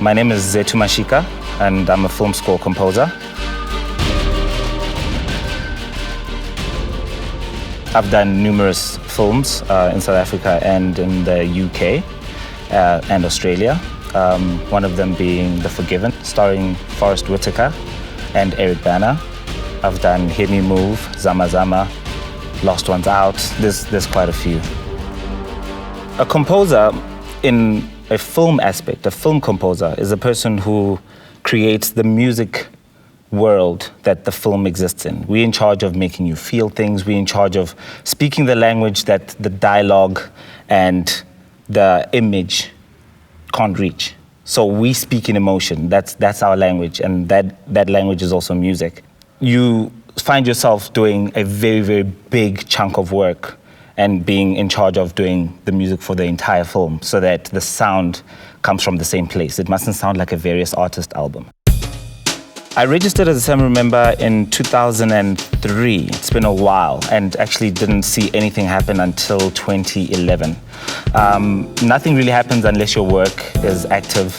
My name is Zethu Mashika, and I'm a film score composer. I've done numerous films in South Africa and in the UK and Australia. One of them being The Forgiven, starring Forrest Whitaker and Eric Bana. I've done Hear Me Move, Zama Zama, Lost Ones Out. There's quite a few. A composer in a film aspect, a film composer, is a person who creates the music world that the film exists in. We're in charge of making you feel things. We're in charge of speaking the language that the dialogue and the image can't reach. So we speak in emotion. That's our language, and that language is also music. You find yourself doing a very, very big chunk of work and being in charge of doing the music for the entire film so that the sound comes from the same place. It mustn't sound like a various artist album. I registered as a SAMRO member in 2003. It's been a while, and actually didn't see anything happen until 2011. Nothing really happens unless your work is active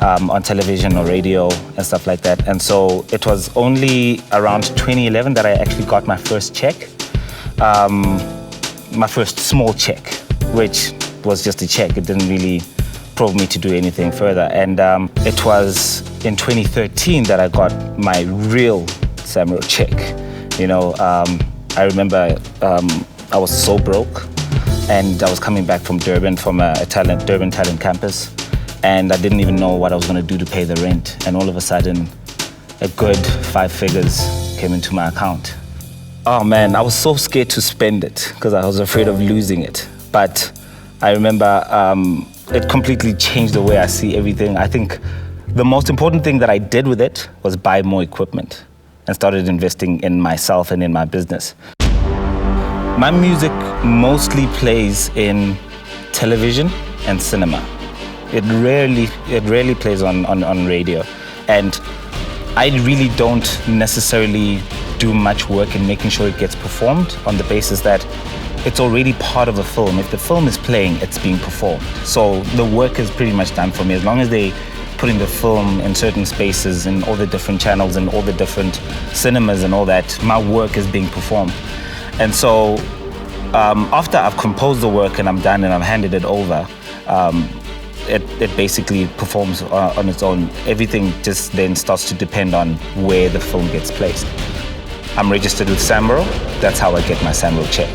on television or radio and stuff like that. And so it was only around 2011 that I actually got my first check. My first small check, which was just a check. It didn't really probe me to do anything further. And it was in 2013 that I got my real SAMRO check. You know, I remember I was so broke, and I was coming back from Durban, from a Durban talent campus, and I didn't even know what I was going to do to pay the rent. And all of a sudden, a good 5 figures came into my account. Oh man, I was so scared to spend it because I was afraid of losing it. But I remember it completely changed the way I see everything. I think the most important thing that I did with it was buy more equipment and started investing in myself and in my business. My music mostly plays in television and cinema. It rarely plays on radio. And I really don't necessarily do much work in making sure it gets performed on the basis that it's already part of a film. If the film is playing, it's being performed. So the work is pretty much done for me. As long as they putting the film in certain spaces and all the different channels and all the different cinemas and all that, my work is being performed. And so after I've composed the work and I'm done and I've handed it over, it basically performs on its own. Everything just then starts to depend on where the film gets placed. I'm registered with SAMRO. That's how I get my SAMRO check.